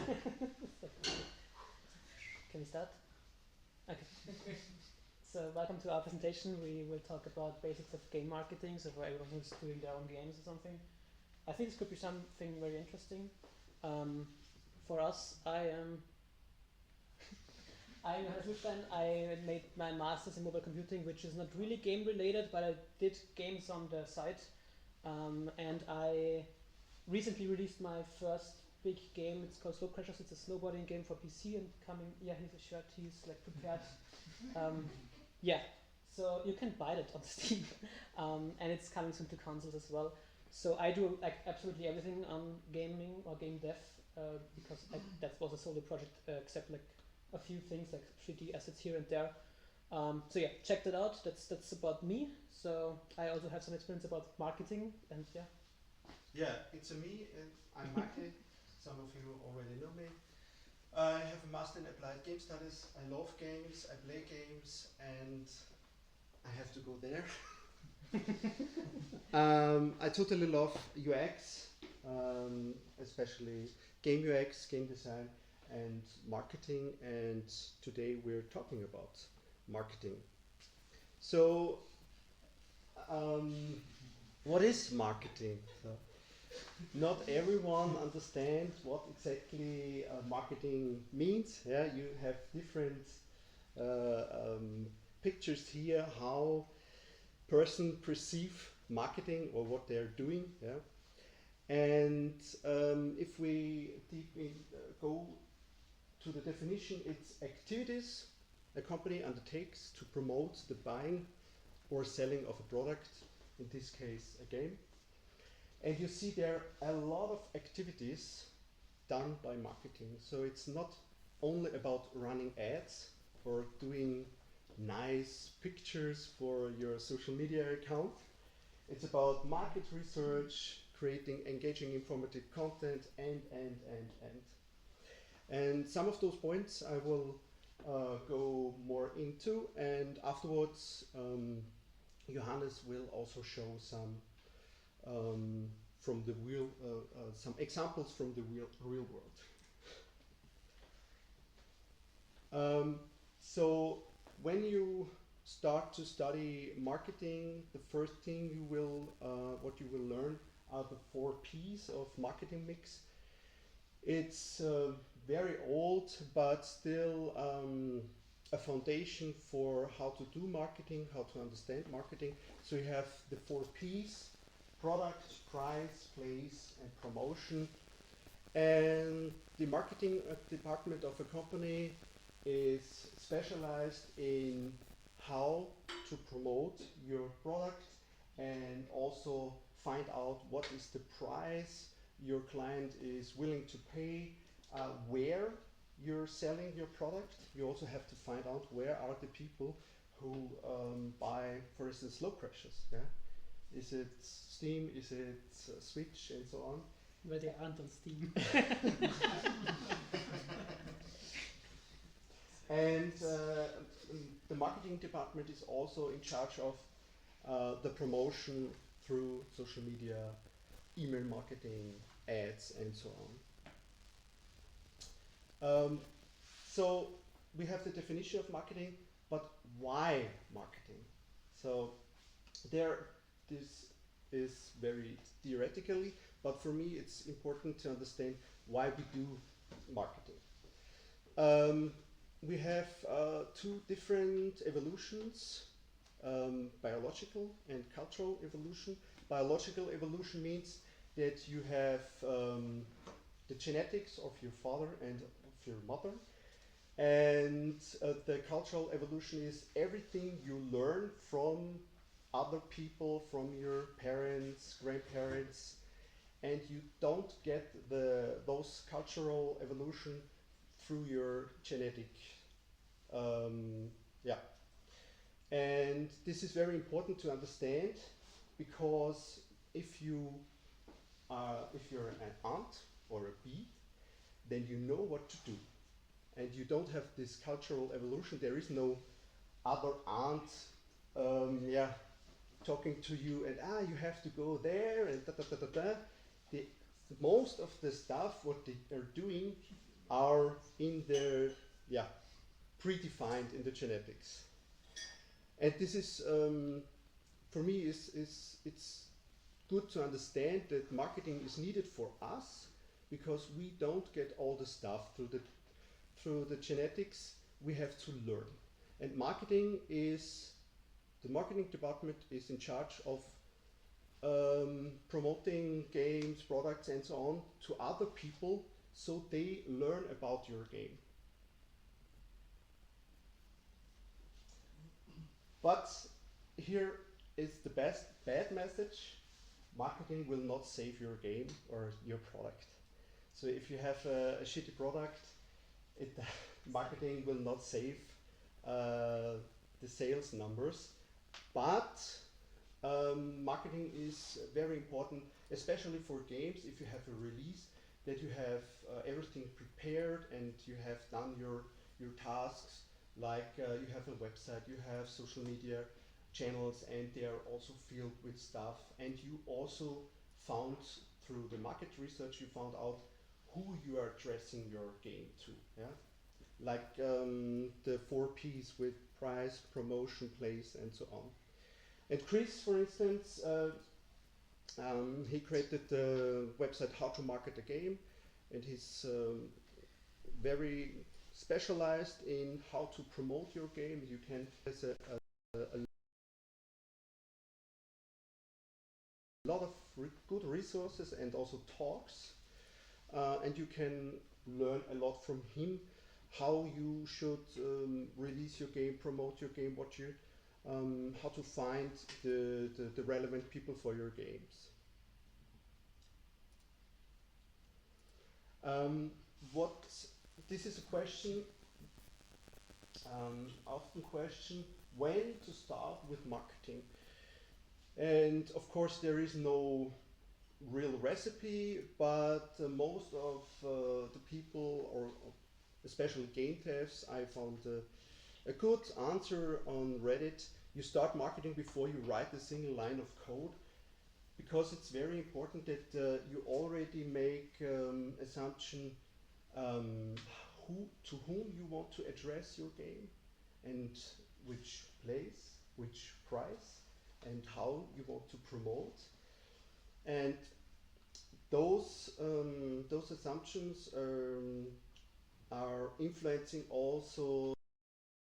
Can we start? Okay. So welcome to our presentation. We will talk about basics of game marketing, so for everyone who's doing their own games or something. I think this could be something very interesting. For us, I'm Johannes Lugstein. I made my master's in mobile computing, which is not really game related, but I did games on the side. And I recently released my first big game. It's called Slow Crashers. It's a snowboarding game for PC and coming. Yeah, here's a shirt. He's like prepared. Yeah, so you can buy it on Steam, and it's coming soon to consoles as well. So I do like absolutely everything on gaming or game dev because that was a solo project, except like a few things like 3D assets here and there. So yeah, check that out. That's about me. So I also have some experience about marketing and yeah. Yeah, it's me, and I'm Michael. Some of you already know me. I have a master in applied game studies. I love games, I play games, and I have to go there. I totally love UX, especially game UX, game design, and marketing. And today we're talking about marketing. So, what is marketing? Not everyone understands what exactly marketing means. Yeah, you have different pictures here how person perceive marketing or what they're doing. Yeah, and if we go to the definition, it's activities a company undertakes to promote the buying or selling of a product, in this case a game. And you see there are a lot of activities done by marketing. So it's not only about running ads or doing nice pictures for your social media account. It's about market research, creating engaging informative content, and. And some of those points I will go more into, and afterwards Johannes will also show some from the real, some examples from the real world. So when you start to study marketing, the first thing you will, what you will learn are the 4 P's of marketing mix. It's very old, but still a foundation for how to do marketing, how to understand marketing. So you have the 4 P's: product, price, place, and promotion. And the marketing department of a company is specialized in how to promote your product and also find out what is the price your client is willing to pay, where you're selling your product. You also have to find out where are the people who buy, for instance, Slow Crashers. Yeah? Is it Steam? Is it Switch, and so on? Where they aren't on Steam. And the marketing department is also in charge of the promotion through social media, email marketing, ads, and so on. So we have the definition of marketing, but why marketing? So this is very theoretically, but for me it's important to understand why we do marketing. We have 2 different evolutions, biological and cultural evolution. Biological evolution means that you have the genetics of your father and of your mother, and the cultural evolution is everything you learn from other people, from your parents, grandparents, and you don't get those cultural evolution through your genetic. Yeah. And this is very important to understand, because if you're an ant or a bee, then you know what to do. And you don't have this cultural evolution. There is no other ant talking to you and you have to go there and da da da da da. Most of the stuff what they are doing are in their, yeah, predefined in the genetics. And this is, for me, it's good to understand that marketing is needed for us because we don't get all the stuff through the genetics. We have to learn. And marketing is, the marketing department is in charge of promoting games, products, and so on to other people so they learn about your game. But here is the bad message. Marketing will not save your game or your product. So if you have a shitty product, marketing will not save the sales numbers. But marketing is very important, especially for games. If you have a release, that you have everything prepared and you have done your tasks, like you have a website, you have social media channels, and they are also filled with stuff. And you also found, through the market research, you found out who you are addressing your game to. Yeah, like the 4 Ps with price, promotion, place, and so on. And Chris, for instance, he created the website How to Market a Game, and he's very specialized in how to promote your game. You can, there's a lot of good resources and also talks, and you can learn a lot from him how you should release your game, promote your game, what you how to find the relevant people for your games. What this is a question, often question, when to start with marketing. And of course there is no real recipe, but most of the people, or especially game devs, I found a good answer on Reddit. You start marketing before you write a single line of code, because it's very important that you already make assumption to whom you want to address your game, and which place, which price, and how you want to promote. And those assumptions are influencing also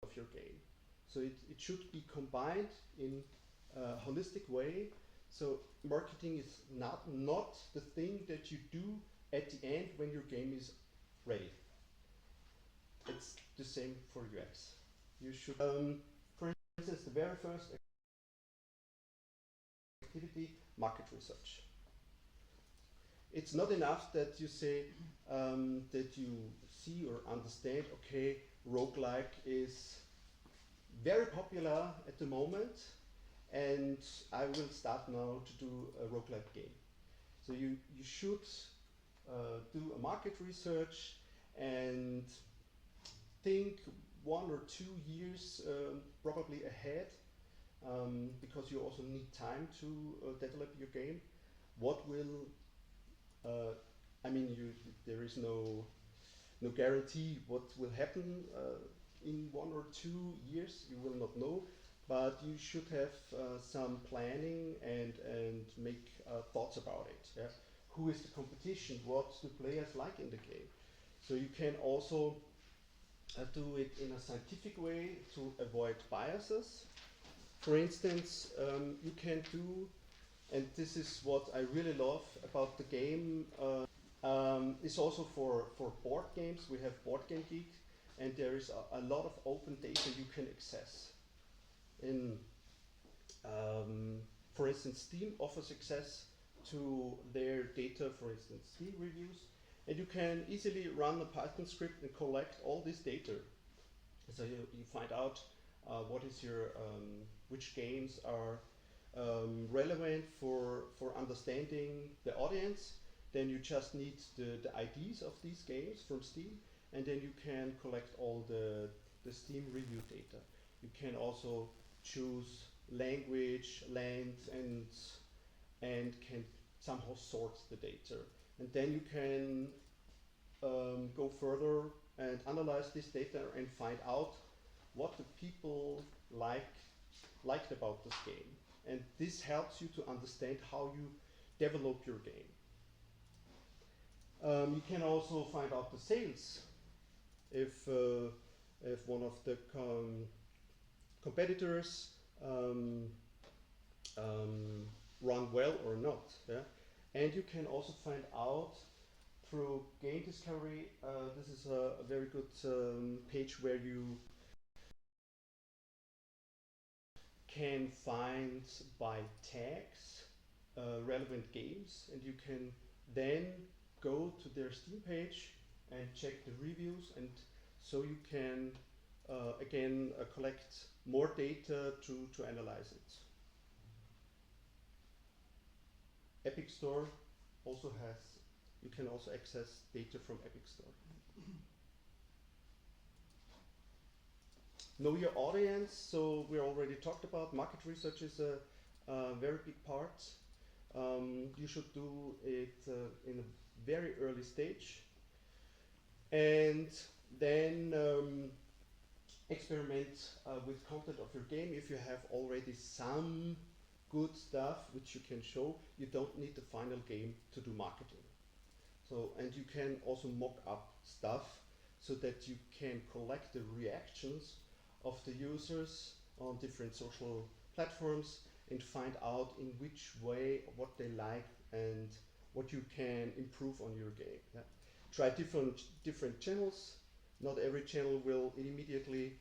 of your game. So it should be combined in a holistic way. So marketing is not the thing that you do at the end when your game is ready. It's the same for UX. You should, for instance, the very first activity, market research. It's not enough that you say that you see or understand, okay, roguelike is very popular at the moment, and I will start now to do a roguelike game. So you should do a market research and think 1 or 2 years probably ahead, because you also need time to develop your game. What will I mean, there is no guarantee what will happen in 1 or 2 years. You will not know, but you should have some planning and make thoughts about it. Yeah? Who is the competition? What do players like in the game? So you can also do it in a scientific way to avoid biases. For instance, you can do, and this is what I really love about the game, it's also for board games. We have Board Game Geek, and there is a lot of open data you can access. For instance, Steam offers access to their data, for instance, Steam reviews, and you can easily run a Python script and collect all this data. So you find out what is your, which games are relevant for understanding the audience. Then you just need the IDs of these games from Steam, and then you can collect all the Steam review data. You can also choose language, length, and can somehow sort the data. And then you can go further and analyze this data and find out what the people liked about this game. And this helps you to understand how you develop your game. You can also find out the sales if one of the competitors run well or not. Yeah? And you can also find out through game discovery. This is a very good page where you can find by tags relevant games, and you can then go to their Steam page and check the reviews, and so you can again collect more data to analyze it. Epic Store also has, you can also access data from Epic Store. Know your audience, so we already talked about market research is a very big part. You should do it in a very early stage, and then experiment with content of your game. If you have already some good stuff which you can show, you don't need the final game to do marketing. So, and you can also mock up stuff so that you can collect the reactions of the users on different social platforms and find out in which way what they like and what you can improve on your game. Yeah? Try different channels. Not every channel will immediately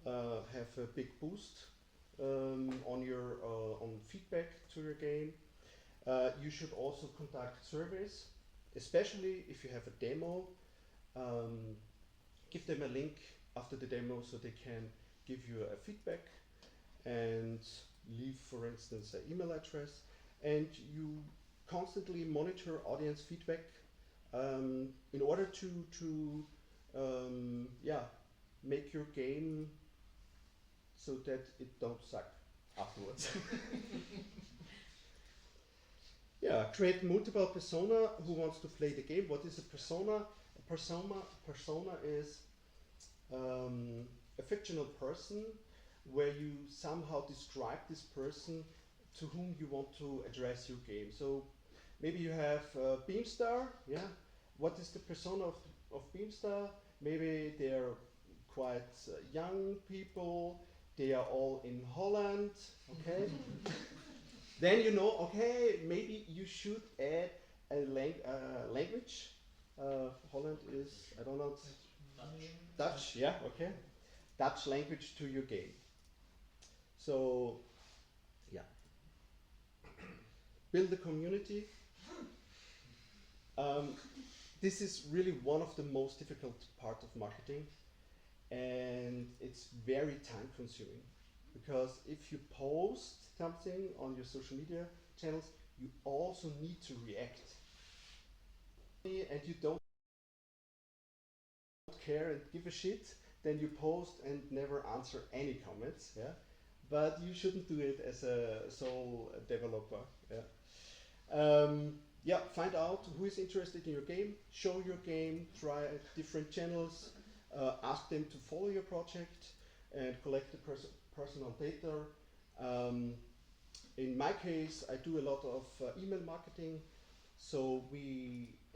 have a big boost on your on feedback to your game. You should also conduct surveys, especially if you have a demo. Give them a link after the demo so they can give you a feedback and leave, for instance, an email address. And you constantly monitor audience feedback in order to make your game so that it don't suck afterwards. Yeah, create multiple persona who wants to play the game. What is a persona? Persona is a fictional person where you somehow describe this person to whom you want to address your game. So maybe you have Beamstar, yeah? What is the persona of Beamstar? Maybe they're quite young people, they are all in Holland, okay? Then you know, okay, maybe you should add a language. Holland is, I don't know. Dutch, yeah, okay. Dutch language to your game. So, yeah. Build a community. This is really one of the most difficult part of marketing, and it's very time consuming, because if you post something on your social media channels, you also need to react, and you don't care and give a shit, then you post and never answer any comments, yeah. But you shouldn't do it as a sole developer, yeah. Yeah, find out who is interested in your game, show your game, try different channels, ask them to follow your project and collect the personal data. In my case, I do a lot of email marketing, so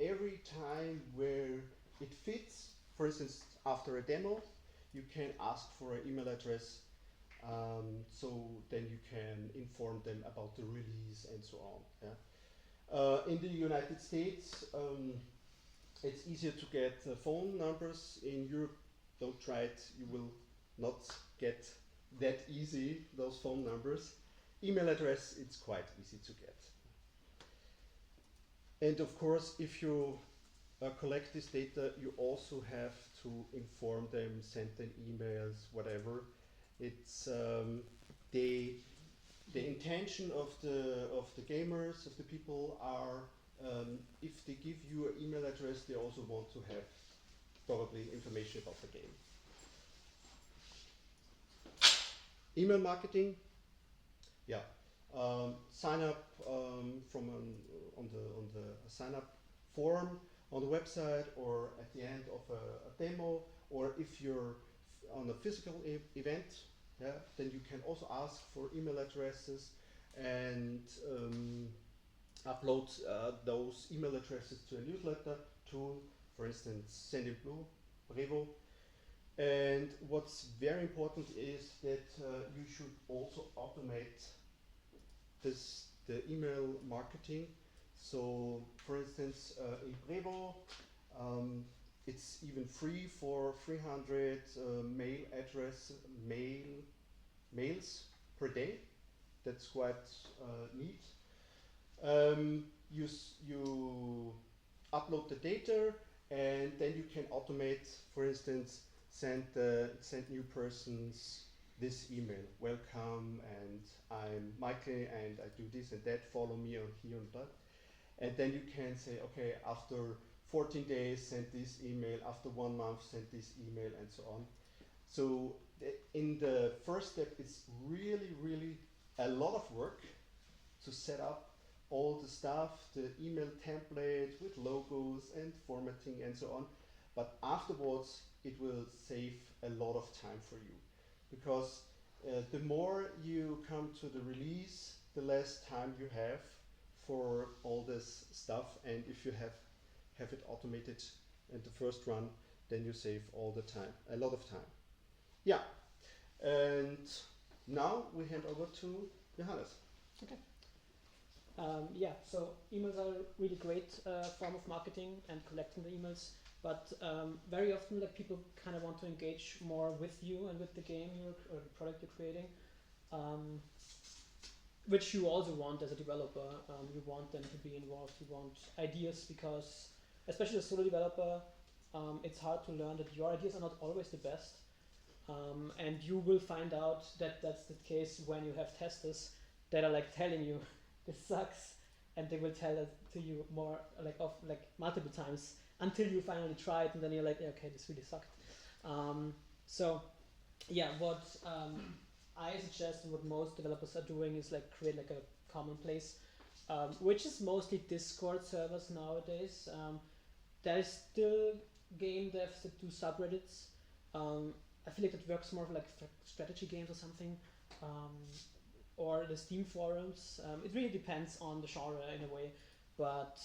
every time where it fits, for instance, after a demo, you can ask for an email address, so then you can inform them about the release and so on. Yeah? In the United States, it's easier to get phone numbers. In Europe, don't try it, you will not get that easy, those phone numbers. Email address, it's quite easy to get. And of course, if you collect this data, you also have to inform them, send them emails, whatever. It's the intention of the gamers, of the people are, if they give you an email address, they also want to have probably information about the game. Email marketing, yeah. Sign up on the sign up form on the website or at the end of a demo, or if you're on a physical event, yeah, then you can also ask for email addresses and upload those email addresses to a newsletter tool, for instance, Sendinblue, Brevo. And what's very important is that you should also automate the email marketing. So, for instance, in Brevo, it's even free for 300 mails per day. That's quite neat. You upload the data, and then you can automate, for instance, send new persons this email: welcome, and I'm Michael, and I do this and that. Follow me on here and that. And then you can say, okay, after 14 days, send this email. After 1 month, send this email, and so on. So in the first step, it's really, really a lot of work to set up all the stuff, the email template with logos and formatting and so on. But afterwards, it will save a lot of time for you, because the more you come to the release, the less time you have for all this stuff. And if you have it automated in the first run, then you save all the time, a lot of time. Yeah, and now we hand over to Johannes. Okay. Yeah, so emails are a really great form of marketing and collecting the emails, but very often like people kind of want to engage more with you and with the game or the product you're creating, which you also want as a developer. You want them to be involved, you want ideas, because especially as a solo developer, it's hard to learn that your ideas are not always the best. And you will find out that that's the case when you have testers that are like telling you this sucks, and they will tell it to you more like multiple times until you finally try it, and then you're like, yeah, okay, this really sucked. So yeah, what I suggest and what most developers are doing is like create like a common place, which is mostly Discord servers nowadays. There is still game devs that do subreddits. I feel like that works more for like strategy games or something, or the Steam forums. It really depends on the genre in a way, but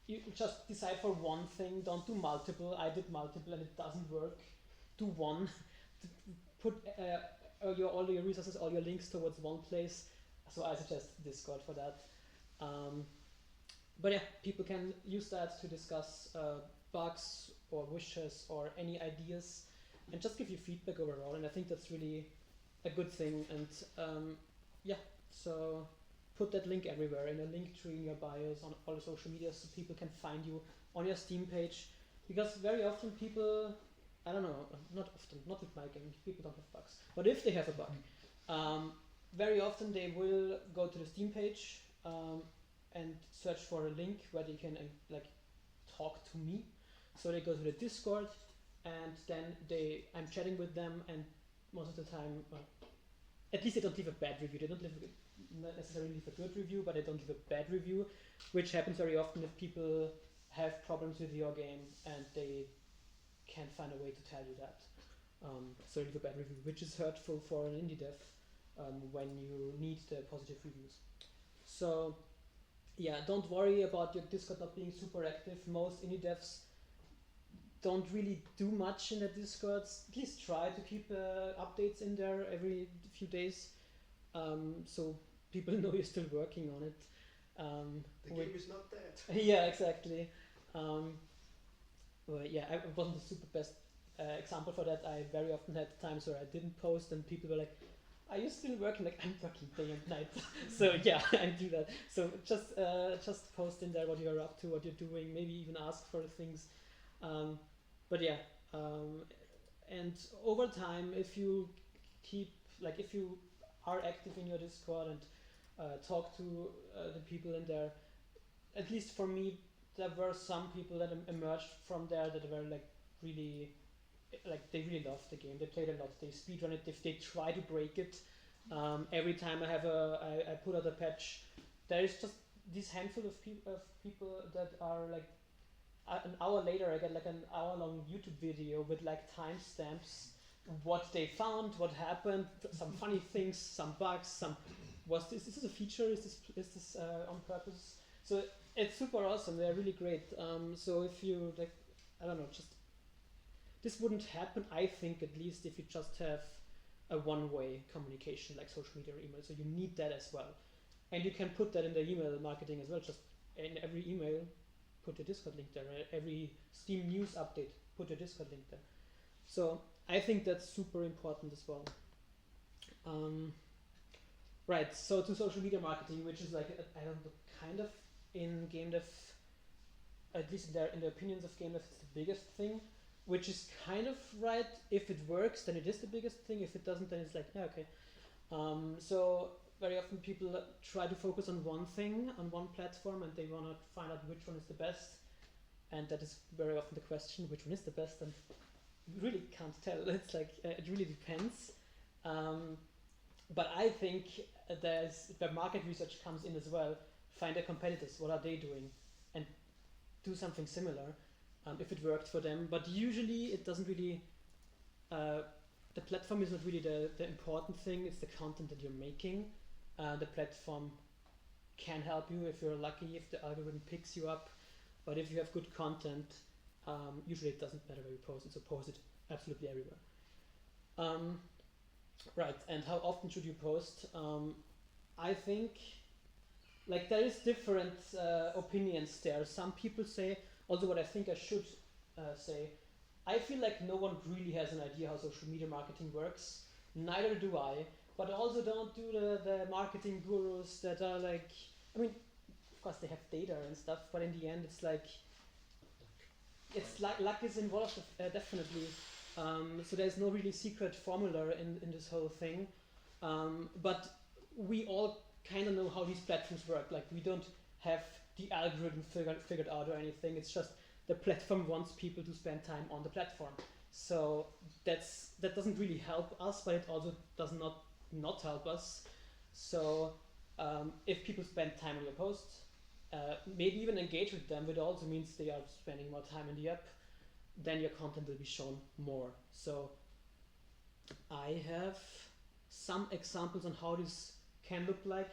you just decide for one thing. Don't do multiple. I did multiple and it doesn't work. Do one. Put all your resources, all your links towards one place. So I suggest Discord for that. But yeah, people can use that to discuss bugs or wishes or any ideas, and just give you feedback overall. And I think that's really a good thing. And yeah, so put that link everywhere, in a link tree in your bios, on all the social media, so people can find you on your Steam page. Because very often people, I don't know, not often, not with my game, people don't have bugs. But if they have a bug, very often they will go to the Steam page and search for a link where they can like talk to me. So they go to the Discord, and then I'm chatting with them, and most of the time, at least they don't leave a bad review. They don't not necessarily leave a good review, but they don't leave a bad review, which happens very often if people have problems with your game and they can't find a way to tell you that. So leave a bad review, which is hurtful for an indie dev when you need the positive reviews. So yeah, don't worry about your Discord not being super active. Most indie devs don't really do much in the Discords. Please try to keep updates in there every few days, so people know you're still working on it. The game is not dead. Yeah, exactly. Well, yeah, I wasn't the super best example for that. I very often had times where I didn't post, and people were like, "Are you still working?" Like, I'm working day and night. So yeah, I do that. So just post in there what you're up to, what you're doing. Maybe even ask for things. But yeah, and over time, if you if you are active in your Discord and talk to the people in there, at least for me, there were some people that emerged from there that were like really, like they really loved the game. They played a lot. They speedrun it. If they try to break it, every time I put out a patch, there is just this handful of people that are like an hour later I get like an hour-long YouTube video with like timestamps, what they found, what happened, some funny things, some bugs, some is this a feature? Is this on purpose? So it's super awesome. They're really great. So if you like, I don't know, just this wouldn't happen. I think at least if you just have a one-way communication like social media or email. So you need that as well, and you can put that in the email marketing as well. Just in every email, put your Discord link there. Every Steam news update, put your Discord link there. So I think that's super important as well. Right, so to social media marketing, which is like, I don't know, kind of in game dev, at least in the opinions of game dev, it's the biggest thing, which is kind of right. If it works, then it is the biggest thing. If it doesn't, then it's like, yeah, okay. So very often people try to focus on one thing, on one platform, and they want to find out which one is the best. And that is very often the question, which one is the best? And you really can't tell. It's like, it really depends. But I think the market research comes in as well. Find their competitors, what are they doing, and do something similar if it worked for them. But usually it doesn't really, the platform is not really the important thing, it's the content that you're making. The platform can help you if you're lucky, if the algorithm picks you up. But if you have good content, usually it doesn't matter where you post it, so post it absolutely everywhere. Right, and how often should you post? I think like there is different opinions there. Some people say, also what I think I should say, I feel like no one really has an idea how social media marketing works. Neither do I, but also don't do the marketing gurus that are like, I mean, of course they have data and stuff, but in the end it's like, it's like luck is involved, definitely. So there's no really secret formula in this whole thing. But we all kind of know how these platforms work. Like we don't have the algorithm figured out or anything. It's just the platform wants people to spend time on the platform. So that doesn't really help us, but it also does not help us. So if people spend time on your posts, maybe even engage with them, it also means they are spending more time in the app, then your content will be shown more. So I have some examples on how this can look like,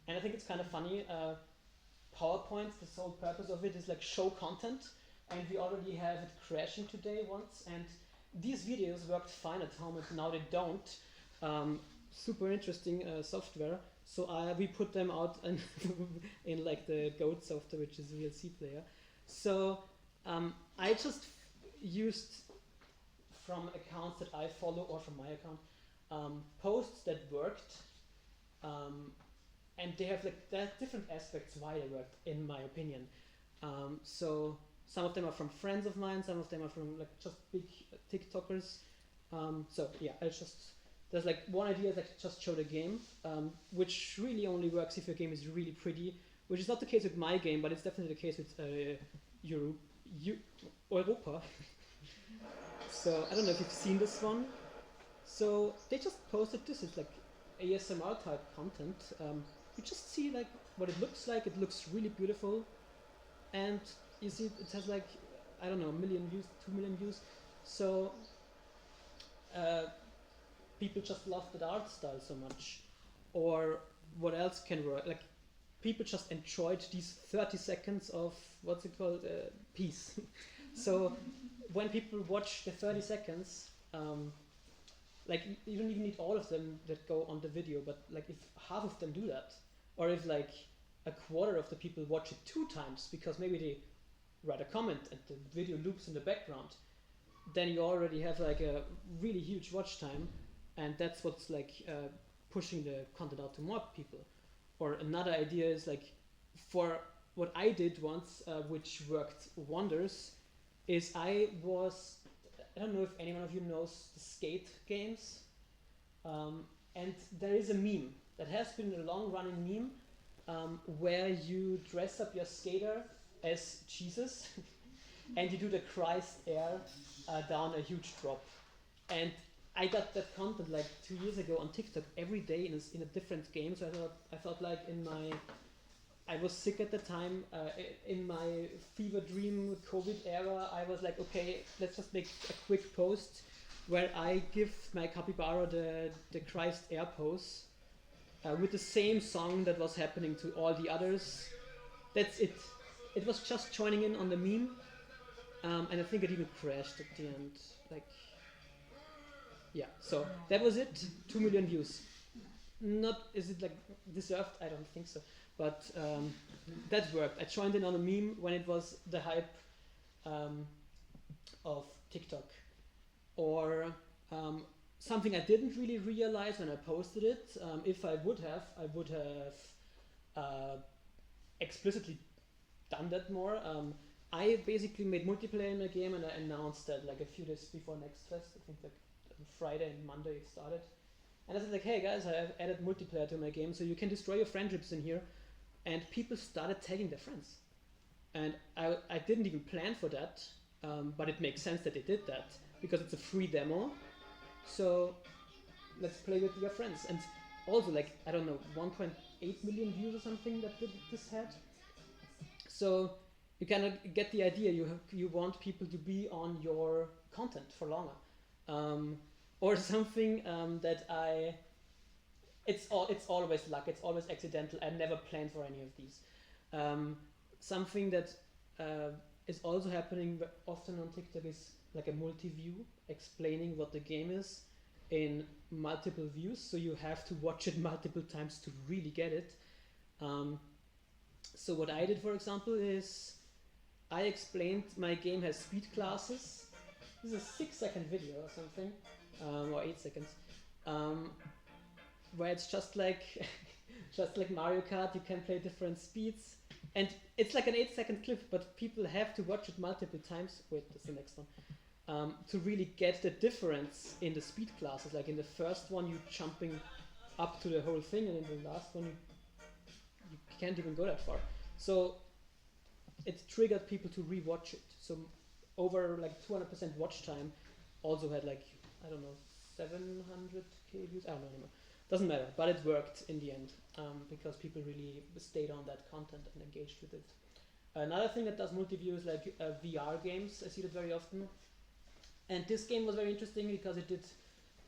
and I think it's kind of funny. PowerPoint, the sole purpose of it is like show content, and we already have it crashing today once, and these videos worked fine at home, and now they don't. Super interesting software. So we put them out in like the Goat software, which is a VLC player. So I just used from accounts that I follow or from my account posts that worked, and they have different aspects why they worked, in my opinion. So some of them are from friends of mine, some of them are from like just big TikTokers. So yeah, there's like one idea is like just show the game, which really only works if your game is really pretty, which is not the case with my game, but it's definitely the case with Europa. So I don't know if you've seen this one. So they just posted this. It's like ASMR type content. You just see like what it looks like. It looks really beautiful, and you see it has like, I don't know, 1 million views, 2 million views. So people just love that art style so much. Or what else can work? Like people just enjoyed these 30 seconds of what's it called, peace. So when people watch the 30 seconds, like you don't even need all of them that go on the video, but like if half of them do that, or if like a quarter of the people watch it 2 times because maybe they write a comment and the video loops in the background, then you already have like a really huge watch time, and that's what's like pushing the content out to more people. Or another idea is like, for what I did once, which worked wonders, is I don't know if anyone of you knows the skate games, and there is a meme that has been a long-running meme where you dress up your skater as Jesus and you do the Christ air down a huge drop. And I got that content like 2 years ago on TikTok every day in a different game. So I thought like I was sick at the time. In my fever dream COVID era, I was like, okay, let's just make a quick post where I give my capybara the Christ air pose with the same song that was happening to all the others. That's it. It was just joining in on the meme, and I think it even crashed at the end. Like, yeah. So that was it. 2 million views. Not is it like deserved? I don't think so. But that worked. I joined in on a meme when it was the hype um, of TikTok, or something I didn't really realize when I posted it. If I would have explicitly done that more. I basically made multiplayer in the game, and I announced that like a few days before Next Fest. I think like Friday and Monday it started. And I said like, hey guys, I've added multiplayer to my game, so you can destroy your friendships in here. And people started tagging their friends. And I didn't even plan for that, but it makes sense that they did that because it's a free demo. So let's play with your friends. And also like, I don't know, 1.8 million views or something that this had. So you kind of get the idea. You want people to be on your content for longer, or something that I. It's always luck. It's always accidental. I never planned for any of these. Something that is also happening often on TikTok is like a multi-view explaining what the game is in multiple views. So you have to watch it multiple times to really get it. So what I did, for example, is I explained my game has speed classes. This is a 6-second video or something, or 8 seconds, where it's just like just like Mario Kart. You can play different speeds, and it's like an 8-second clip, but people have to watch it multiple times. Wait, that's the next one. To really get the difference in the speed classes. Like in the first one, you're jumping up to the whole thing, and in the last one, you can't even go that far. So it triggered people to rewatch it. So over like 200% watch time. Also had like, I don't know, 700k views. I don't know anymore. Doesn't matter, but it worked in the end because people really stayed on that content and engaged with it. Another thing that does multi-view is like VR games. I see that very often. And this game was very interesting because it did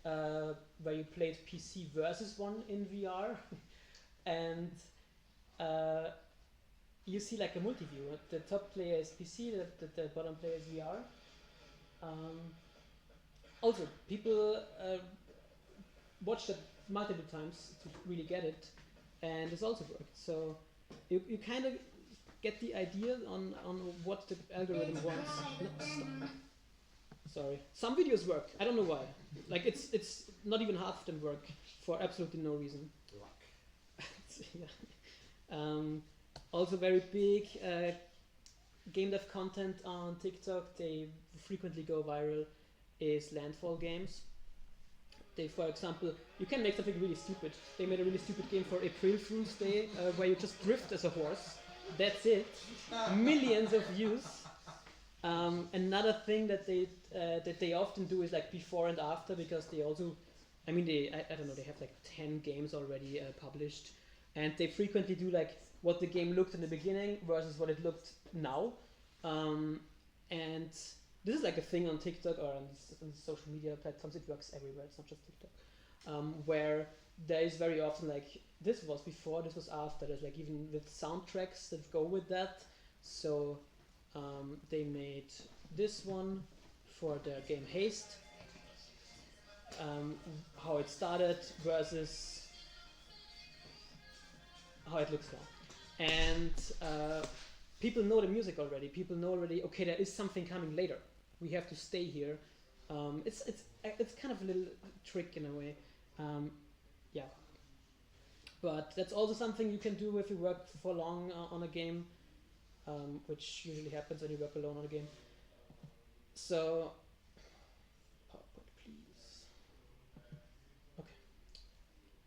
where you played PC versus one in VR, and you see like a multi-view. The top player is PC, the bottom player is VR. Also, people watched it multiple times to really get it, and it's also worked. So you kind of get the idea on what the algorithm wants. No, stop. Sorry. Some videos work. I don't know why. Like it's not even half of them work for absolutely no reason. Luck. Yeah. Also very big game dev content on TikTok. They frequently go viral. Is landfall games. They, for example, you can make something really stupid. They made a really stupid game for April Fool's Day where you just drift as a horse. That's it. Millions of views. Another thing that they often do is like before and after, because they also, I mean, I don't know, they have like 10 games already published, and they frequently do like what the game looked in the beginning versus what it looked now, and this is like a thing on TikTok or on social media platforms. It works everywhere. It's not just TikTok, where there is very often like this was before, this was after. There's like even with soundtracks that go with that. So they made this one for their game Haste, how it started versus how it looks now. And people know the music already. People know already, okay, there is something coming later. We have to stay here. It's kind of a little trick in a way. Yeah. But that's also something you can do if you work for long on a game, which usually happens when you work alone on a game. So, PowerPoint, please. Okay.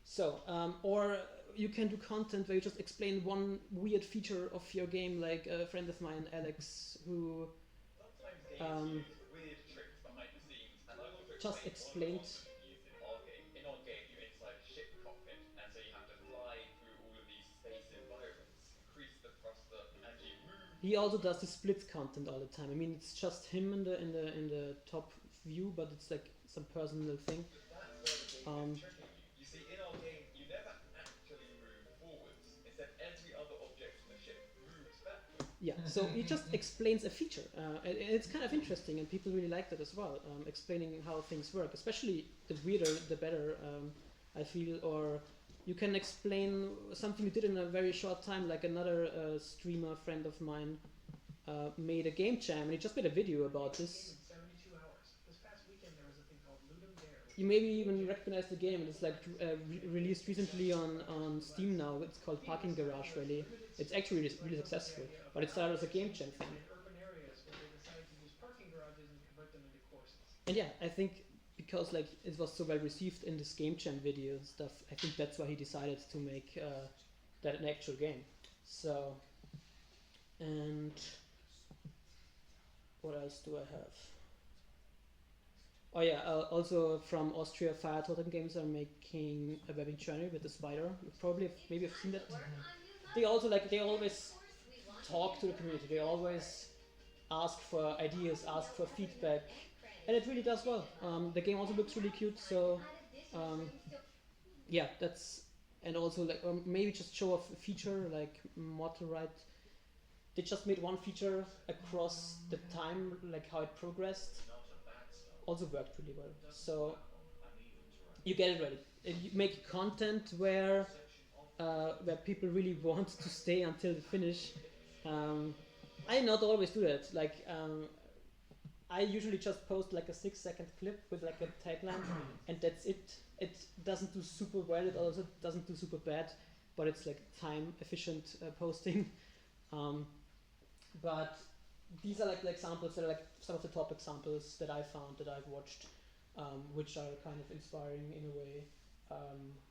So, or you can do content where you just explain one weird feature of your game, like a friend of mine, Alex, who just explained. he also does the split content all the time. I mean, it's just him in the top view, but it's like some personal thing. Um, You see, in our game, you never actually move forwards. Instead, every other object on the ship moves backwards. yeah, so he just explains a feature, and it's kind of interesting, and people really like that as well. Explaining how things work, especially the weirder, the better. I feel, or you can explain something you did in a very short time, like another streamer friend of mine made a game jam, and he just made a video about this. You maybe even recognize the game, and it's like released recently on Steam now. It's called Parking Garage Rally. It's actually really successful, but it started as a game jam thing. And yeah, I think because like it was so well received in this game jam video and stuff, I think that's why he decided to make that an actual game. So, and what else do I have? Oh yeah, also from Austria, Fire Totem Games are making a webbing journey with the spider. You probably maybe have seen that. They also they always talk to the community. They always ask for ideas, ask for feedback, and it really does well. The game also looks really cute, so yeah, that's, and also like maybe just show off a feature like Mortal Right. They just made one feature across the time, like how it progressed. Also worked really well. So you get it ready. You make content where people really want to stay until the finish. I not always do that. Like I usually just post like a 6-second clip with like a tagline, and that's it. It doesn't do super well. It also doesn't do super bad, but it's like time efficient posting. But these are like the examples that are like some of the top examples that I found that I've watched, which are kind of inspiring in a way.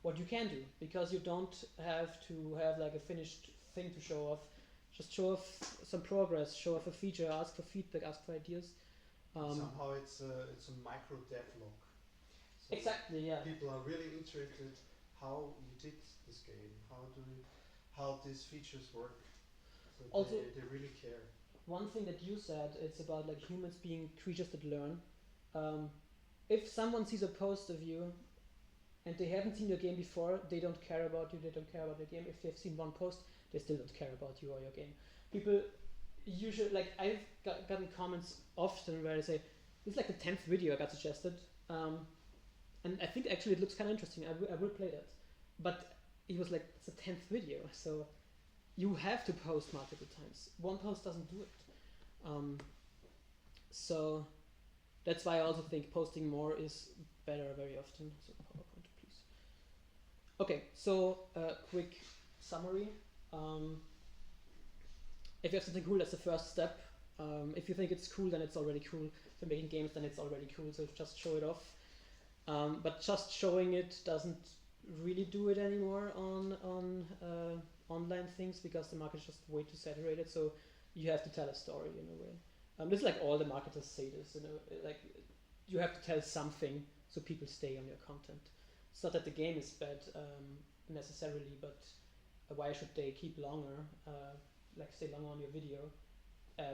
What you can do, because you don't have to have like a finished thing to show off. Just show off some progress, show off a feature, ask for feedback, ask for ideas. Somehow it's a micro devlog. So exactly, yeah. People are really interested how you did this game, how these features work. So also, they really care. One thing that you said, it's about like humans being creatures that learn. If someone sees a post of you and they haven't seen your game before, they don't care about you, they don't care about your game. If they've seen one post, they still don't care about you or your game. People usually, like I've gotten comments often where I say, this is like the 10th video I got suggested. And I think actually it looks kind of interesting. I will play that. But he was like, it's the 10th video, so you have to post multiple times. One post doesn't do it. So that's why I also think posting more is better very often. So PowerPoint, please. Okay, so quick summary. If you have something cool, that's the first step. If you think it's cool, then it's already cool. If you're making games, then it's already cool, so just show it off. But just showing it doesn't really do it anymore on online things, because the market is just way too saturated. So you have to tell a story in a way. This is like all the marketers say this. Like you have to tell something so people stay on your content. It's not that the game is bad necessarily, but why should they keep longer? Like stay longer on your video?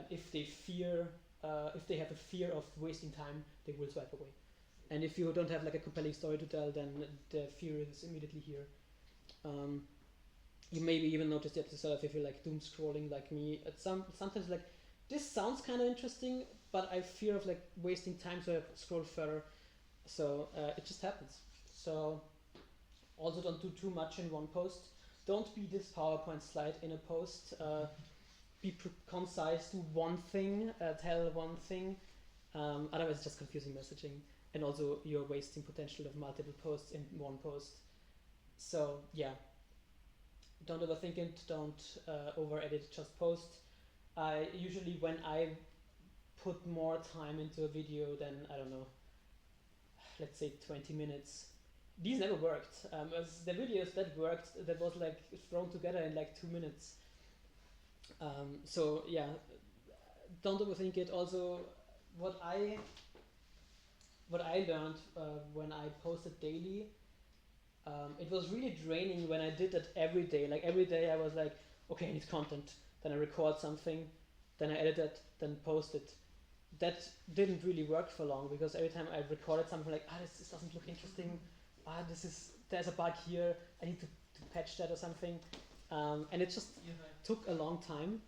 If they have a fear of wasting time, they will swipe away. And if you don't have like a compelling story to tell, then the fear is immediately here. You maybe even notice that yourself if you're like doom scrolling like me. Sometimes like this sounds kind of interesting, but I fear of like wasting time, so I scroll further. So it just happens. So also don't do too much in one post. Don't be this PowerPoint slide in a post. Be concise, do one thing, tell one thing. Otherwise it's just confusing messaging. And also you're wasting potential of multiple posts in one post. So yeah, don't overthink it, don't over edit, just post. Usually when I put more time into a video than, I don't know, let's say 20 minutes, these never worked. As the videos that worked, that was like thrown together in like 2 minutes. So yeah, don't overthink it. Also, what I learned when I posted daily, it was really draining when I did that every day. Like every day I was like, okay, I need content. Then I record something, then I edited, then posted. That didn't really work for long because every time I recorded something like, this doesn't look interesting, there's a bug here, I need to patch that or something, and it just took a long time,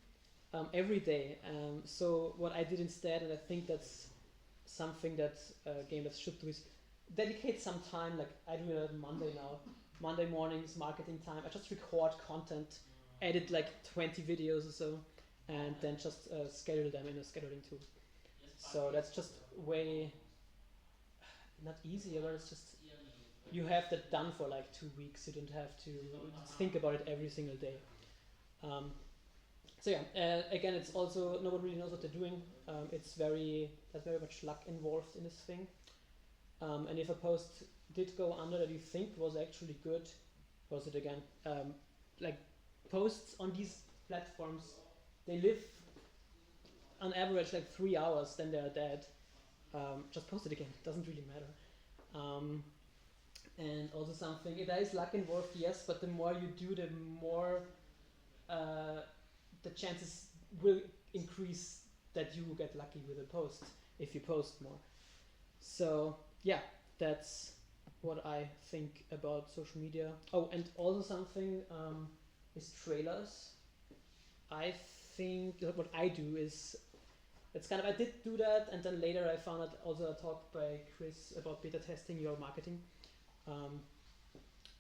every day. So what I did instead, and I think that's something that game devs should do, is dedicate some time. Like I do it on Monday now. Monday mornings, marketing time. I just record content, edit like 20 videos or so, and then just schedule them in a scheduling tool. So that's just way not easier, but it's just you have that done for like 2 weeks. You don't have to think about it every single day. So yeah, again, it's also nobody really knows what they're doing. There's very much luck involved in this thing. And if a post did go under that you think was actually good, post it again. Like posts on these platforms, they live on average like 3 hours, then they're dead. Just post it again. Doesn't really matter. And also something, there is luck involved, yes, but the more you do, the more the chances will increase that you will get lucky with a post if you post more. So yeah, that's what I think about social media. Oh, and also something is trailers. I think what I do is, it's kind of, I did do that, and then later I found out also a talk by Chris about beta testing your marketing.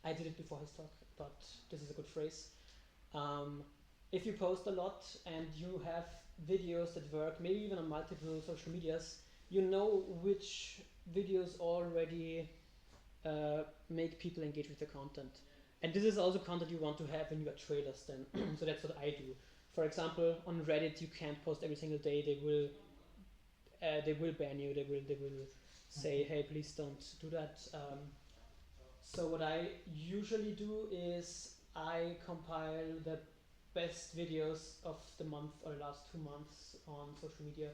I did it before his talk, but this is a good phrase. If you post a lot and you have videos that work, maybe even on multiple social medias, you know which videos already make people engage with the content. And this is also content you want to have in your trailers then. So that's what I do. For example, on Reddit you can't post every single day. They will ban you. They will say, hey, please don't do that. So what I usually do is I compile the best videos of the month or the last 2 months on social media,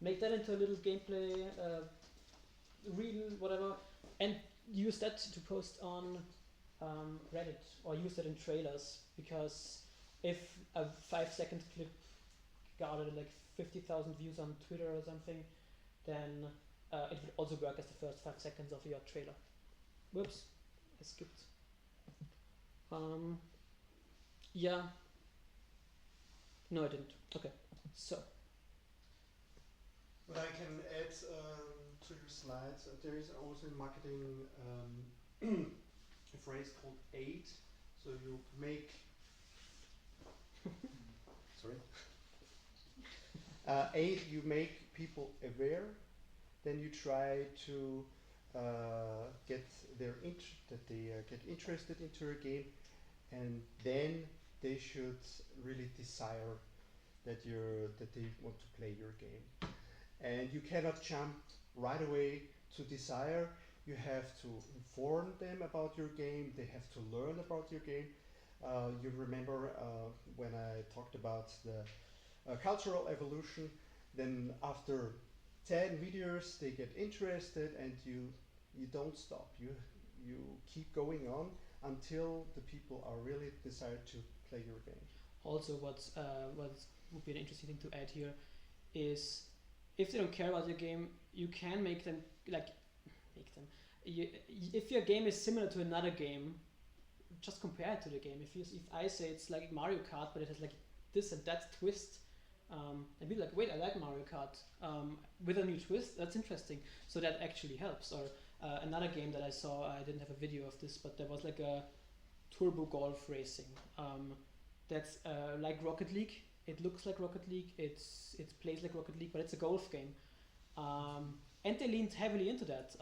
make that into a little gameplay reel, whatever, and use that to post on Reddit, or use that in trailers, because if a 5-second clip garnered like 50,000 views on Twitter or something, then it would also work as the first 5 seconds of your trailer. Whoops, I skipped. Yeah. No, I didn't. Okay. So. But I can add to your slides. There is also in marketing a phrase called aid. So you make. Sorry. Aid. You make people aware. Then you try to get that they get interested into a game, and then they should really desire that they want to play your game. And you cannot jump right away to desire. You have to inform them about your game. They have to learn about your game. You remember when I talked about the cultural evolution, then after 10 videos they get interested, and you don't stop. You keep going on until the people are really decide to play your game. Also, what would be an interesting thing to add here is, if they don't care about your game, you can make them if your game is similar to another game, just compare it to the game. If I say it's like Mario Kart, but it has like this and that twist, and be like, wait, I like Mario Kart with a new twist. That's interesting. So that actually helps. Or another game that I saw, I didn't have a video of this, but there was like a turbo golf racing. That's like Rocket League. It looks like Rocket League. It plays like Rocket League, but it's a golf game. And they leaned heavily into that.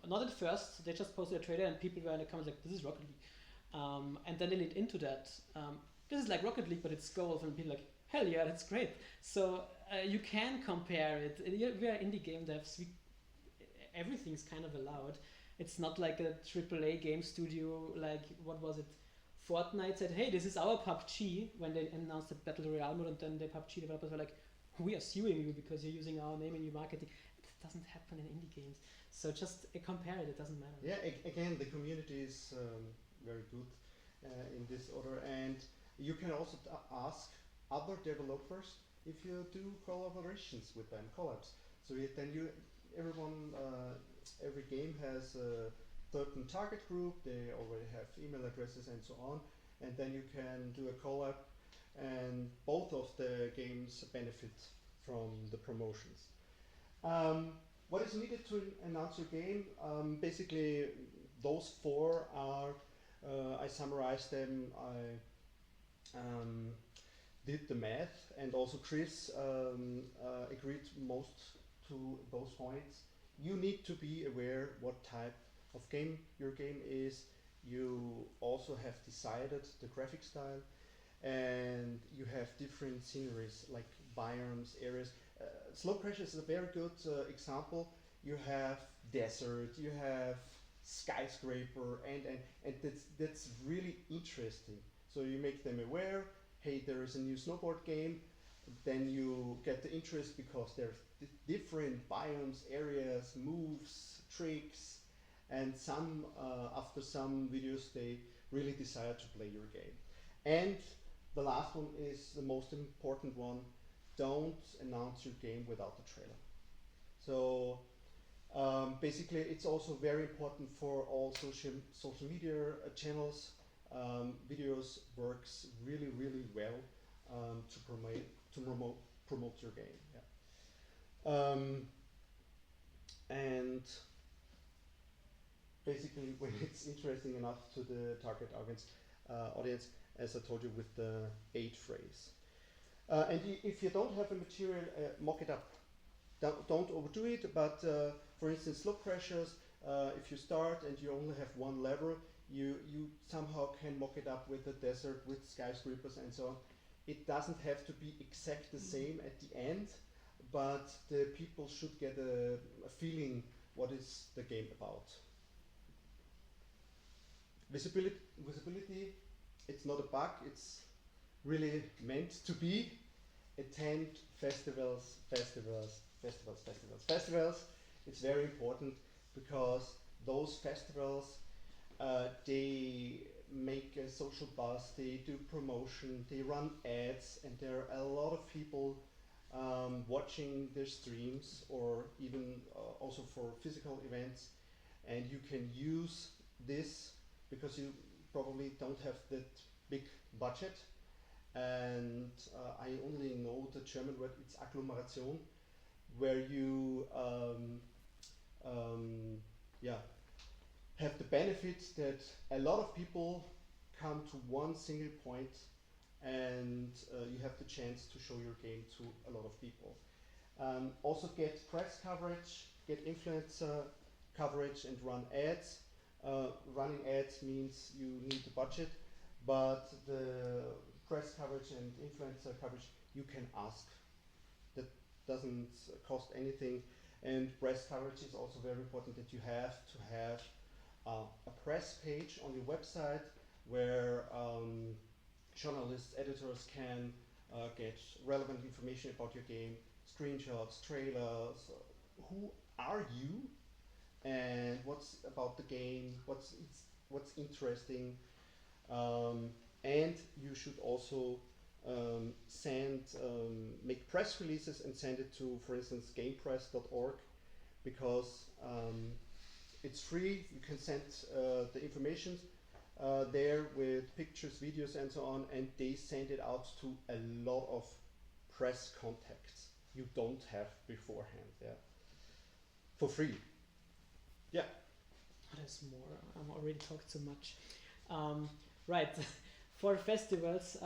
Not at first. They just posted a trailer, and people were in the comments like, "This is Rocket League," and then they leaned into that. This is like Rocket League, but it's golf, and people like, hell yeah, that's great. So you can compare it. We are indie game devs. Everything's kind of allowed. It's not like a AAA game studio. Like, what was it? Fortnite said, hey, this is our PUBG, when they announced the Battle Royale mode, and then the PUBG developers were like, we are suing you because you're using our name in your marketing. It doesn't happen in indie games. So just compare it. It doesn't matter. Yeah, again, the community is very good in this order, and you can also ask other developers if you do collaborations with them, collabs. So then you, everyone, every game has a certain target group. They already have email addresses and so on, and then you can do a collab, and both of the games benefit from the promotions. What is needed to announce your game? Basically, those four are. I summarized them. I did the math, and also Chris agreed most to those points. You need to be aware what type of game your game is. You also have decided the graphic style, and you have different sceneries like biomes, areas. Slow Crash is a very good example. You have desert, you have skyscraper, and that's really interesting. So you make them aware, hey, there is a new snowboard game. Then you get the interest because there's different biomes, areas, moves, tricks, and some after some videos they really desire to play your game. And the last one is the most important one. Don't announce your game without a trailer. So basically, it's also very important for all social media channels. Videos works really well to promote your game. Yeah. And basically, when it's interesting enough to the target audience, as I told you with the 8 phrase. And if you don't have a material, mock it up. Don't overdo it, but for instance, slope crashers, if you start and you only have one level, you somehow can mock it up with a desert, with skyscrapers and so on. It doesn't have to be exact the same at the end, but the people should get a feeling what is the game about. Visibility, it's not a bug, it's really meant to be. Attend festivals. It's very important because those festivals, they make a social buzz, they do promotion, they run ads, and there are a lot of people watching their streams, or even also for physical events. And you can use this because you probably don't have that big budget. And I only know the German word, it's Agglomeration, where you yeah, have the benefit that a lot of people come to one single point, and you have the chance to show your game to a lot of people. Also get press coverage, get influencer coverage, and run ads. Running ads means you need the budget, but the press coverage and influencer coverage you can ask. That doesn't cost anything. And press coverage is also very important, that you have to have a press page on your website where journalists, editors can get relevant information about your game, screenshots, trailers, who are you, and what's about the game, what's interesting, and you should also make press releases and send it to, for instance, gamepress.org, because it's free. You can send the information there with pictures, videos, and so on, and they send it out to a lot of press contacts you don't have beforehand. Yeah, for free. Yeah. There's more. I'm already talked too much. Right. For festivals,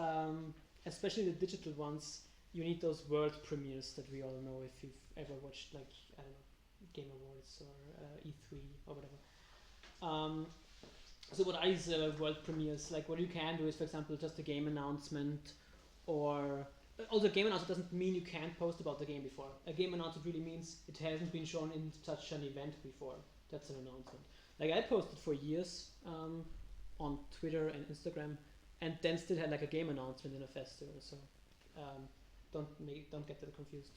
especially the digital ones, you need those world premieres that we all know if you've ever watched, like, I don't know, Game Awards or E3 or whatever. So what are these world premieres? Like, what you can do is, for example, just a game announcement, or also game announcement doesn't mean you can't post about the game before. A game announcement really means it hasn't been shown in such an event before. That's an announcement. Like, I posted for years on Twitter and Instagram, and then still had like a game announcement in a festival. So don't get that confused.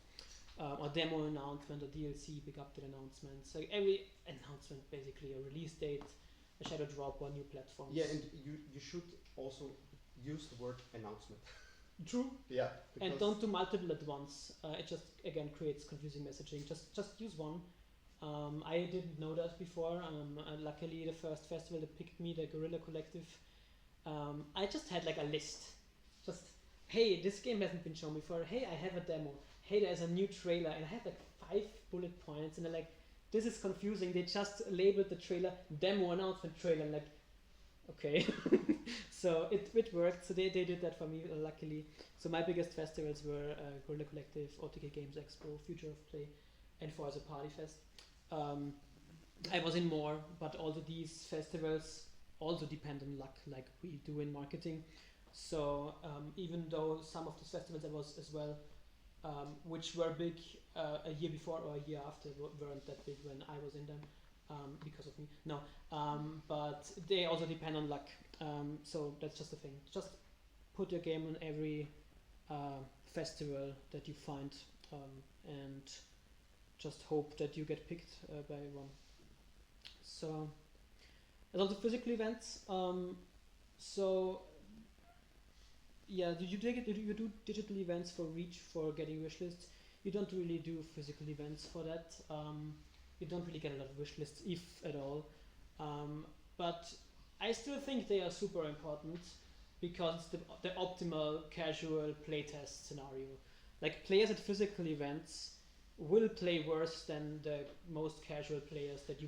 Or demo announcement, or DLC big update announcements. Like every announcement, basically a release date, a shadow drop, or new platforms. Yeah, and you should also use the word announcement. True. Yeah. And don't do multiple at once. It just again creates confusing messaging. Just use one. I didn't know that before. Luckily, the first festival that picked me, the Guerrilla Collective, I just had like a list. Just, hey, this game hasn't been shown before. Hey, I have a demo. Hey, there's a new trailer, and I had like 5 bullet points, and they're like, this is confusing. They just labeled the trailer demo announcement trailer. And like, okay. So it worked. So they did that for me, luckily. So my biggest festivals were Guerrilla Collective, OTK Games Expo, Future of Play, and Forza Party Fest. I was in more, but also these festivals also depend on luck, like we do in marketing. So even though some of these festivals I was as well, which were big a year before or a year after, weren't that big when I was in them because of me. No, but they also depend on luck. So that's just the thing. Just put your game on every festival that you find, and just hope that you get picked by one. So, and also physical events. So yeah, you do digital events for reach for getting wish lists. You don't really do physical events for that. You don't really get a lot of wish lists, if at all. But I still think they are super important because it's the optimal casual playtest scenario. Like players at physical events will play worse than the most casual players that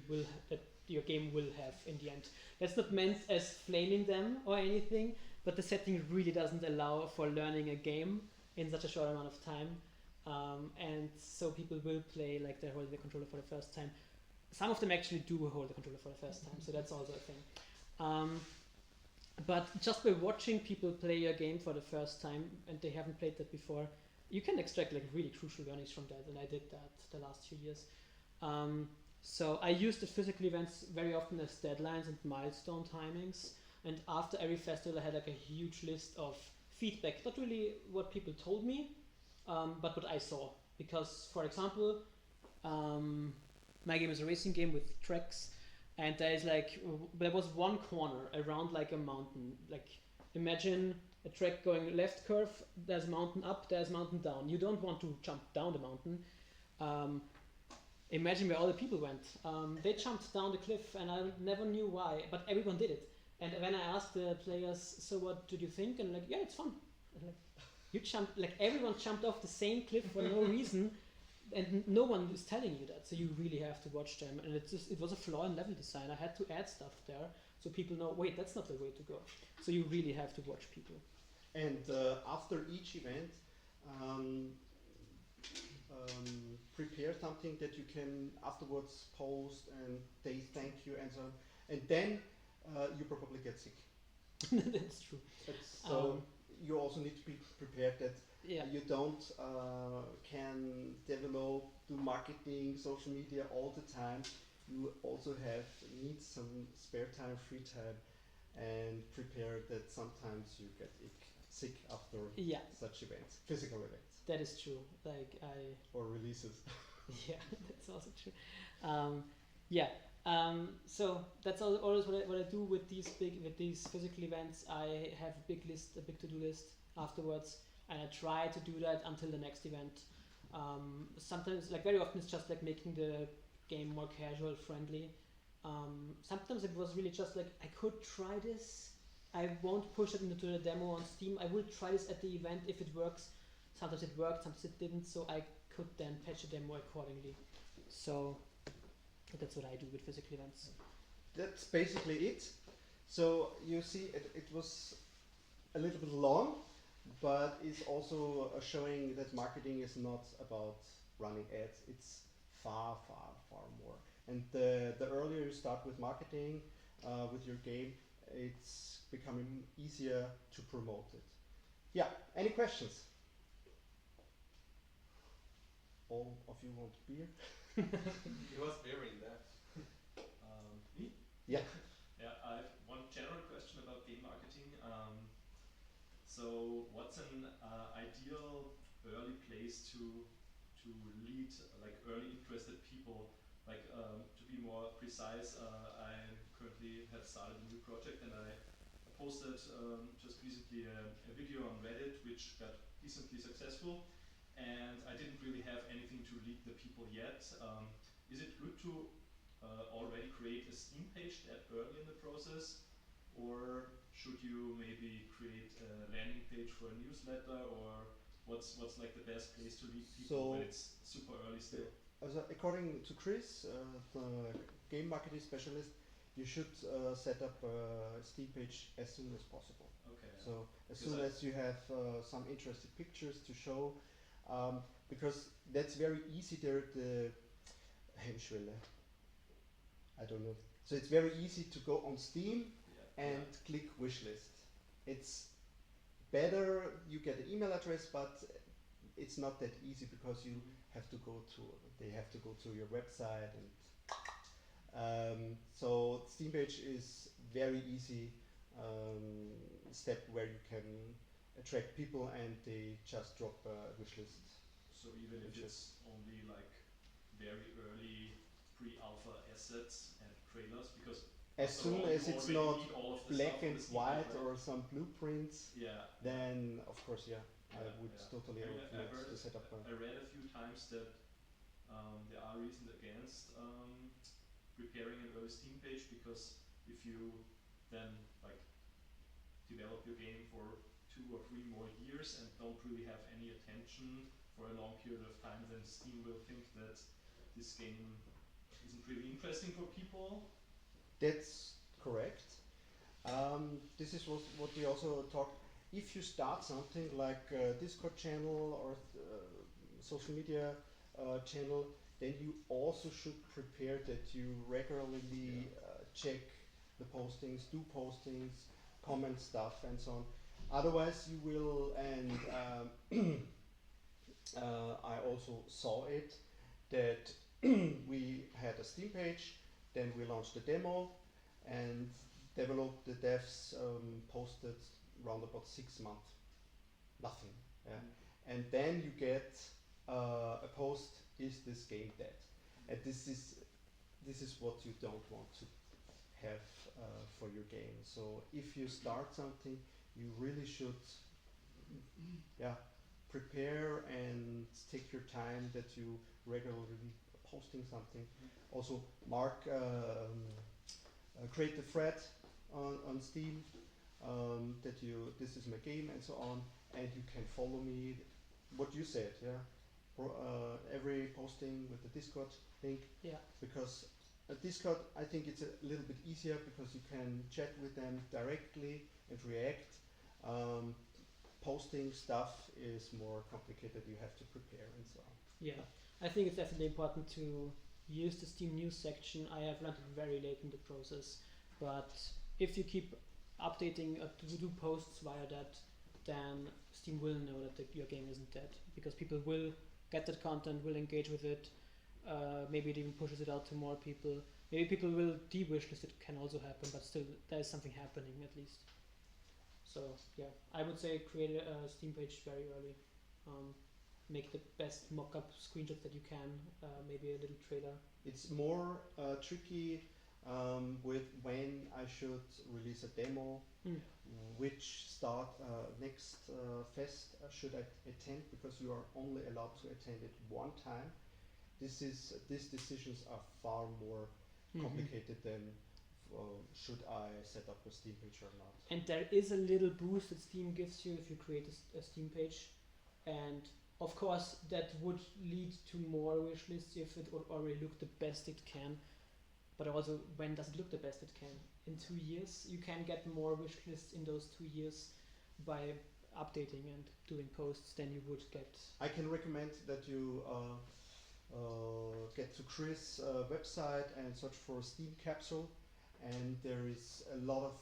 your game will have in the end. That's not meant as flaming them or anything, but the setting really doesn't allow for learning a game in such a short amount of time. And so people will play like they're holding the controller for the first time. Some of them actually do hold the controller for the first time, so that's also a thing. But just by watching people play a game for the first time and they haven't played that before, you can extract like really crucial learnings from that, and I did that the last few years. So I use the physical events very often as deadlines and milestone timings. And after every festival, I had like a huge list of feedback, not really what people told me, but what I saw. Because, for example, my game is a racing game with tracks, and there was one corner around like a mountain. Like, imagine a track going left curve, there's mountain up, there's mountain down. You don't want to jump down the mountain. Imagine where all the people went. They jumped down the cliff, and I never knew why, but everyone did it. And when I asked the players, so what did you think? And like, yeah, it's fun. And like, you jumped, like everyone jumped off the same cliff for no reason, and no one is telling you that. So you really have to watch them. And it was a flaw in level design. I had to add stuff there so people know, wait, that's not the way to go. So you really have to watch people. And after each event, prepare something that you can afterwards post and they thank you and so on. And then you probably get sick. That's true. So you also need to be prepared that Yeah. you don't can develop, do marketing, social media all the time. You also need some spare time, free time, and prepare that sometimes you get sick after Yeah, such events, physical events that is true. Like or releases. yeah, that's also true. Yeah. So that's always what I do with these physical events. I have a big to-do list afterwards, and I try to do that until the next event. Sometimes, like very often, it's just like making the game more casual, friendly. Sometimes it was really just like I could try this. I won't push it into the demo on Steam. I will try this at the event if it works. Sometimes it worked, sometimes it didn't. So I could then patch the demo accordingly. So that's what I do with physical events. That's basically it. So you see, it was a little bit long, but it's also showing that marketing is not about running ads. It's far, far, far more. And the earlier you start with marketing with your game, it's becoming easier to promote it. Yeah, any questions? All of you want beer? He was very in depth. Me? Yeah. Yeah, I have one general question about game marketing. So, what's an ideal early place to lead like early interested people? Like to be more precise, I currently have started a new project and I posted just recently a video on Reddit which got decently successful, and I didn't really have anything to lead the people yet. Is it good to already create a Steam page that early in the process, or should you maybe create a landing page for a newsletter, or what's like the best place to lead people when it's super early still? According to Chris, the game marketing specialist, you should set up a Steam page as soon as possible. Okay. So as Because soon as you have some interesting pictures to show, because that's very easy. There, the Hemmschwelle. I don't know. So it's very easy to go on Steam and click wishlist. It's better you get an email address, but it's not that easy because you have to go to. They have to go to your website, and so Steam page is very easy step where you can attract people and they just drop a wish list. So even if it's only like very early pre-alpha assets and trailers, because as soon as it's not black and white or some blueprints, then of course I would totally recommend to set up. I read a few times that there are reasons against preparing an early Steam page, because if you then like develop your game for 2 or 3 more years and don't really have any attention for a long period of time, then Steam will think that this game isn't really interesting for people. That's correct. This is what we also talked. If you start something like a Discord channel or social media channel, then you also should prepare that you regularly check the postings, do postings, comment stuff, and so on. Otherwise, you will. And I also saw it that we had a Steam page, then we launched a demo, and the devs posted around about 6 months, nothing. And then you get a post: "Is this game dead?" And this is what you don't want to have for your game. So if you start something, you really should prepare and take your time that you regularly posting something. Also create a thread on Steam that this is my game and so on, and you can follow me. What you said, every posting with the Discord link. Because Discord, I think it's a little bit easier because you can chat with them directly and react. Posting stuff is more complicated. You have to prepare and so on. Yeah, I think it's definitely important to use the Steam news section. I have learned it very late in the process, but if you keep updating to do posts via that, then Steam will know that your game isn't dead, because people will get that content, will engage with it. Maybe it even pushes it out to more people. Maybe people will de-wishlist. It can also happen, but still there is something happening at least. So yeah, I would say create a Steam page very early. Make the best mock-up screenshots that you can. Maybe a little trailer. It's more tricky with when I should release a demo, which next fest should I attend, because you are only allowed to attend it one time. These decisions are far more complicated than should I set up a Steam page or not. And there is a little boost that Steam gives you if you create a Steam page, and of course that would lead to more wish lists if it would already look the best it can. But also, when does it look the best it can? In 2 years, you can get more wish lists in those 2 years by updating and doing posts than you would get. I can recommend that you get to Chris' website and search for Steam Capsule, and there is a lot of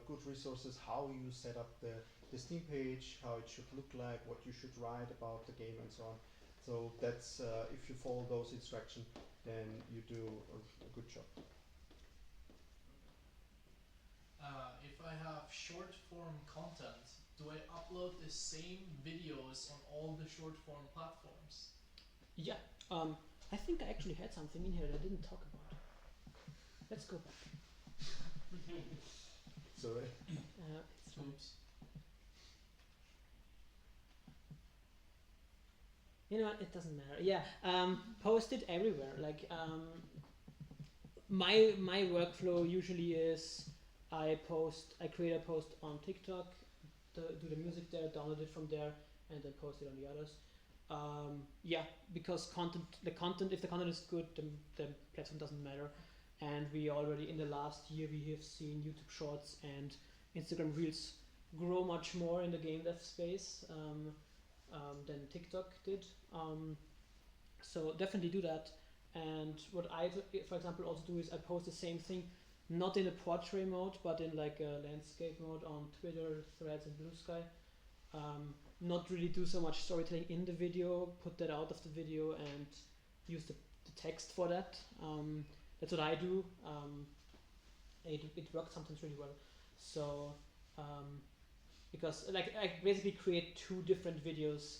good resources how you set up the Steam page, how it should look like, what you should write about the game, and so on. So that's if you follow those instructions, then you do a good job. If I have short form content, do I upload the same videos on all the short form platforms? Yeah, I think I actually had something in here that I didn't talk about. Let's go back. So It's fine. Oops. You know what? It doesn't matter. Yeah, post it everywhere. Like my workflow usually is I create a post on TikTok, do the music there, download it from there, and then post it on the others. Yeah, because if the content is good, the platform doesn't matter. And we already in the last year we have seen YouTube Shorts and Instagram Reels grow much more in the game dev space than TikTok did. So definitely do that. And what I, for example, also do is I post the same thing, not in a portrait mode, but in like a landscape mode on Twitter, Threads, and Blue Sky. Not really do so much storytelling in the video, put that out of the video and use the text for that. That's what I do. It works sometimes really well. So because like I basically create 2 different videos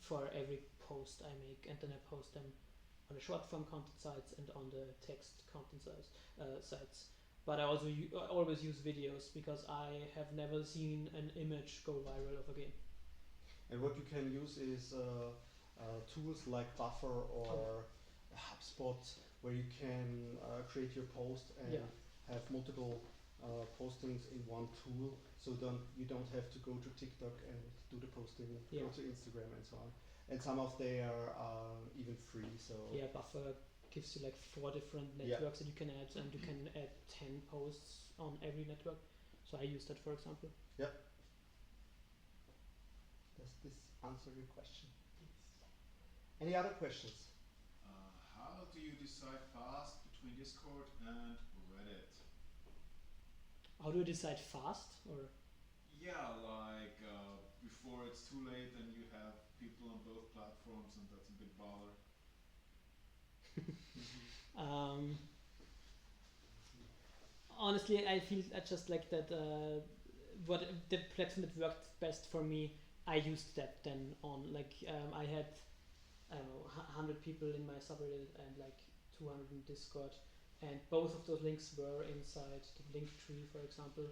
for every post I make, and then I post them on the short form content sites and on the text content sites. But I also always use videos because I have never seen an image go viral of a game. and what you can use is tools like Buffer or HubSpot, where you can create your post and Yeah. have multiple postings in one tool. So you don't have to go to TikTok and do the posting, Yeah. go to Instagram and so on. And some of they are even free. So Yeah, Buffer gives you like 4 different networks that you can add, and you can add 10 posts on every network. So I use that, for example. does this answer your question? Any other questions? How do you decide fast between Discord and Reddit? How do you decide fast? Or Yeah, like before it's too late and you have people on both platforms and that's a big bother. honestly, I feel just like that. What the platform that worked best for me, I used that then on. Like I had, I don't know, 100 people in my subreddit and like 200 in Discord, and both of those links were inside the link tree, for example.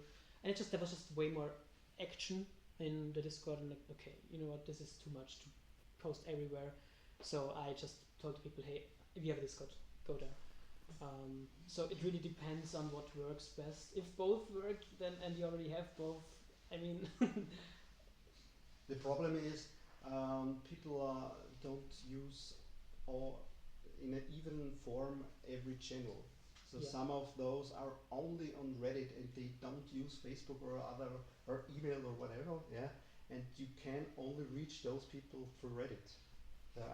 And there was just way more action in the Discord. And like, okay, you know what, this is too much to post everywhere. So I just told people, hey, if you have a Discord, go there. So it really depends on what works best. If both work, then and you already have both, I mean, The problem is people don't use all in an even form every channel. So Yeah. some of those are only on Reddit and they don't use Facebook or other or email or whatever. Yeah, and you can only reach those people through Reddit.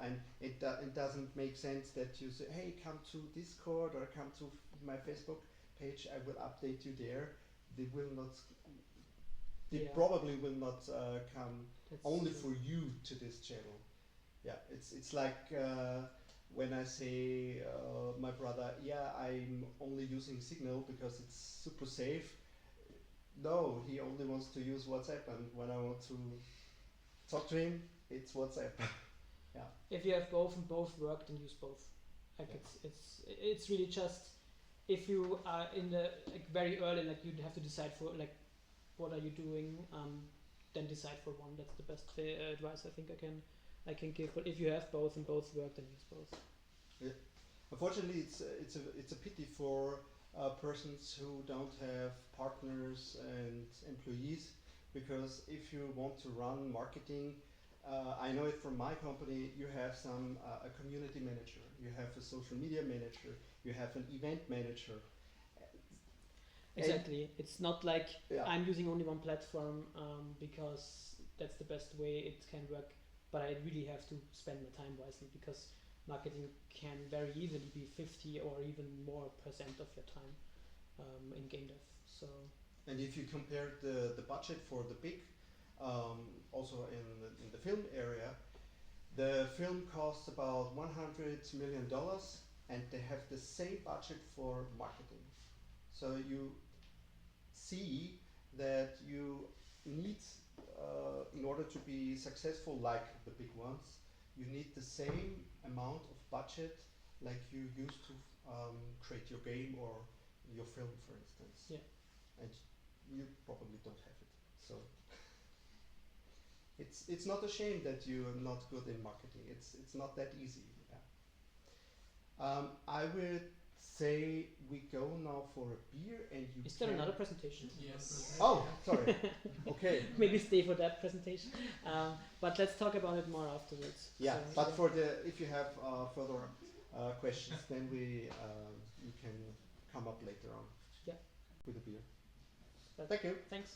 And it doesn't make sense that you say, hey, come to Discord or come to my Facebook page. I will update you there. They will not. They Yeah. probably will not come that's only true. for you to this channel. Yeah, it's like when I say my brother, yeah, I'm only using Signal because it's super safe. No, he only wants to use WhatsApp, and when I want to talk to him, it's WhatsApp. If you have both and both work, then use both. Like Yeah. it's really just if you are in the like very early, like you have to decide for like what are you doing, then decide for one. That's the best advice I think I can give. But if you have both and both work, then use both. Unfortunately, it's a pity for persons who don't have partners and employees, because if you want to run marketing, I know it from my company. You have a community manager, you have a social media manager, you have an event manager. Exactly. It's not like Yeah. I'm using only one platform because that's the best way it can work. But I really have to spend my time wisely because marketing can very easily be 50 or even more % of your time in game dev. So And if you compare the budget for the big, also in the film area, the film costs about $100 million, and they have the same budget for marketing. So you see that you need, in order to be successful like the big ones, you need the same amount of budget like you used to create your game or your film, for instance. Yeah. And you probably don't have it. So it's not a shame that you're not good in marketing. It's not that easy. Yeah. I would say we go now for a beer, and you. Is there another presentation? Yes. Oh, sorry. Okay. Maybe stay for that presentation. But let's talk about it more afterwards. Yeah, So, but for the if you have further questions, then you can come up later on. Yeah. With a beer. But Thank you. Thanks.